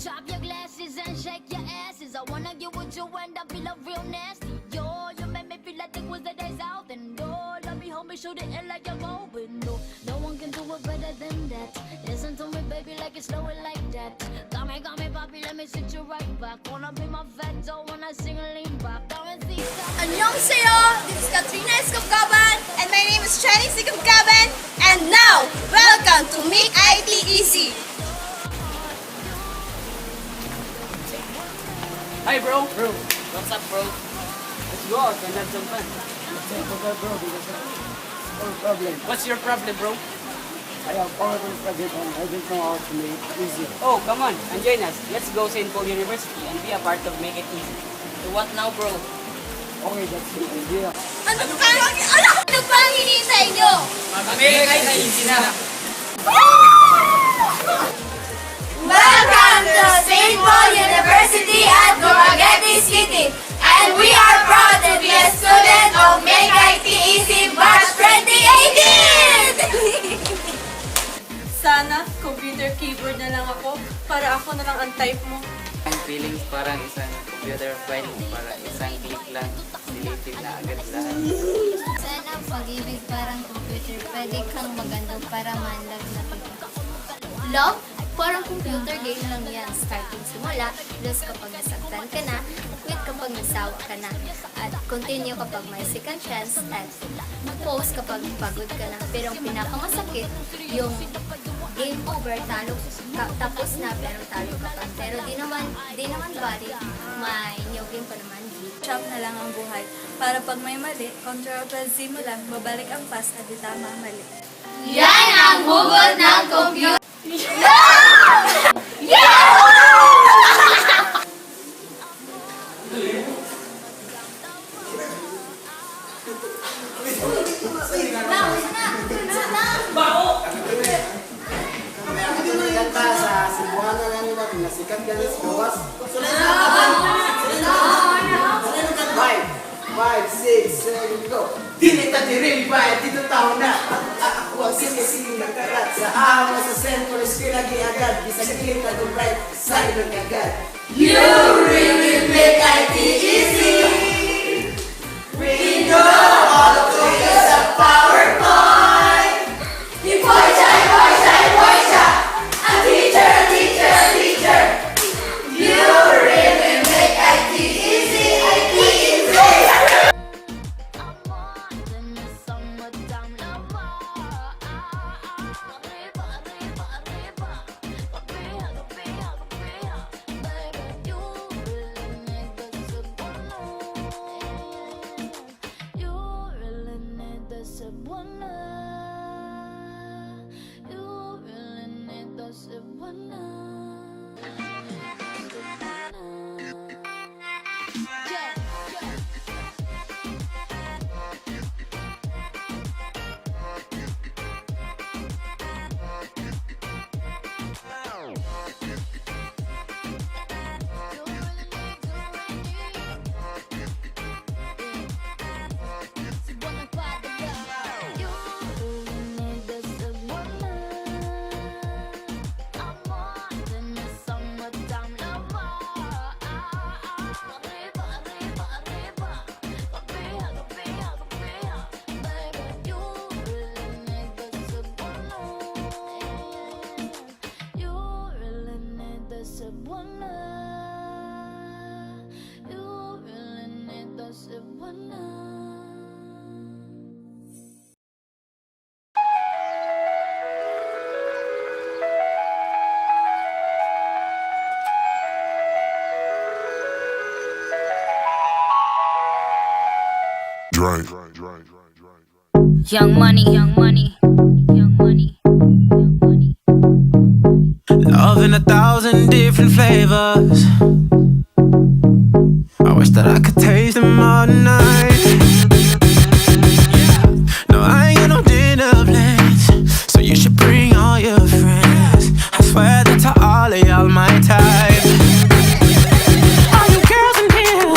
Drop your glasses and shake your asses. I wanna get with you and I feel real nasty. Yo, you make me feel like it was the days out. And oh, let me hold me, shoot it in like you're open. No one can do it better than that. Listen to me, baby, like it's slow it like that. Got me, papi, let me sit you right back. Wanna be my fat dough when I sing a lean back. Come and see that. Annyeonghaseyo! This is Katrina Escobcaban, and my name is Chenny Escobcaban. And now, welcome to Make IT Easy! Hi bro! Bro, What's up bro? let's go out and have some fun. Let's say bro, because of our problem. What's your problem bro? I have horrible project and I don't know how to make it easy. Oh, come on and join us. Let's go St. Paul University and be a part of Make It Easy. So what now bro? Okay, that's the idea. Ano pang hinihintay nyo? Make It Easy na! Welcome to St. Paul University at Dumaguete City, and we are proud to be a student of Make IT Easy Batch 2018! Sana, computer keyboard na lang ako para ako na lang ang type mo. Ang feelings parang isang computer file para isang click lang, deleted na agad lahat. Sana pag-ibig parang computer. Pwede kang maganda para manlag na kita. Love, parang computer game lang yan. Starting simula, lose kapag nasaktan ka na, quit kapag nasawa ka na, at continue kapag may second chance, at post kapag pagod ka na. Pero ang pinakamasakit, yung game over, talo, tapos na, pero talo ka pa. Pero di naman body, may new game pa naman. Chop na lang ang buhay. Para pag may mali, Ctrl+Z mo lang, babalik ang past at di tama ang mali. Yan ang hugot ng computer! Kanta sa Cebuana na nila kung nasikat ka na sa gawas. 5, 6, 7, go! Dinita diri ba? Dito tao na. Ako ang sinising nakarat sa amo sa sentro eskwela giagad. Bisag kita do right side ng agad. You really make IT easy! We know all of to use a PowerPoint! Boy siya! A teacher! You really make IT easy! Young money. Love in 1,000 different flavors. I wish that I could taste them all night. No, I ain't got no dinner plans, so you should bring all your friends. I swear that to all of y'all my type. All you girls in here,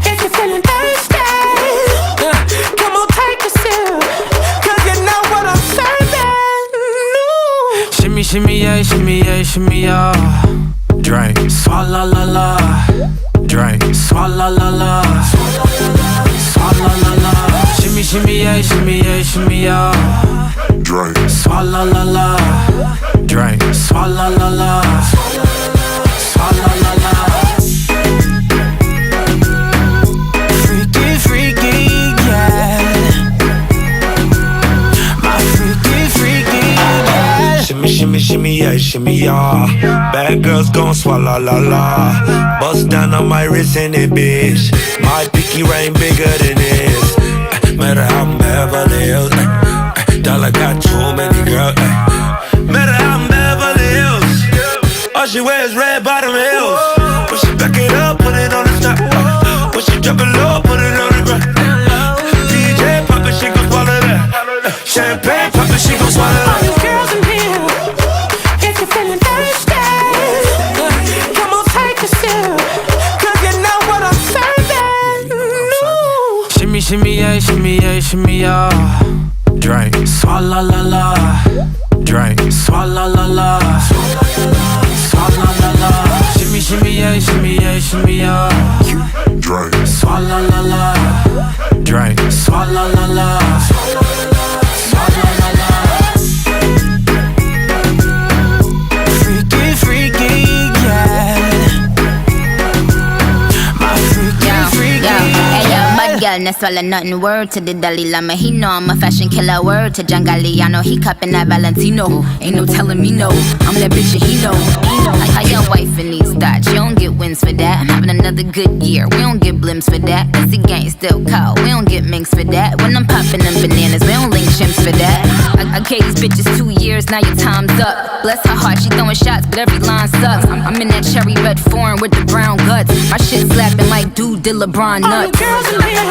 if you're feeling thirsty, come on take a sip, 'cause you know what I'm serving. Shimmy, shimmy, yeah, shimmy, yeah, shimmy, yeah. drink, swalla la la, drink, swalla la la, swalla la la. Shimmy shimmy yeah, shimmy yeah, shimmy yeah. Drink, swalla la la, drink, swalla la la, swalla la la. Freaky, freaky, yeah. My freaky, freaky, yeah. Shimmy, shimmy, shimmy, yeah, shimmy, yeah. Bad girls gon' swallow la la. Bust down on my wrist and it, bitch. My pinky ring bigger than this. Matter how I'm Beverly Hills. Dollar got too many girls. Matter how I'm Beverly Hills. All she wears red bottom heels. When she back it up, put it on the top. When she drop it low, put it on the ground. DJ pop it, she gon' swallow that. Champagne pop it, she gon' swallow that. All you girls in here, if you're feeling thirsty, come on, take a sip, 'cause you know what I'm serving. Shimmy, shimmy, yeah, shimmy, yeah, shimmy, yeah. Drink, swalla la la, drink, swalla la la, swalla la la. Shimmy, shimmy, yeah, shimmy, yeah, shimmy, yeah. Drink, swalla la la, drink, swalla la la, swalla la la. Freaky, freaky, yeah. My freaky, freaky. Hey yo, bad girl, no swallow nothing. Word to the Dalai Lama, he know I'm a fashion killer. Word to John Galliano, he cupping that Valentino. Ain't no telling me no, I'm that bitch and he know. How your wife in these thoughts, you don't get wins for that. I'm having another good year, we don't get blimps for that. Cause the gang still cold, we don't get minks for that. When I'm popping them bananas, we don't link chimps for that. I gave these bitches 2 years, now your time's up. Bless her heart, she throwing shots, but every line sucks. I'm in that cherry red foreign with the brown guts. My shit slapping like dude did LeBron nuts. All you girls in here,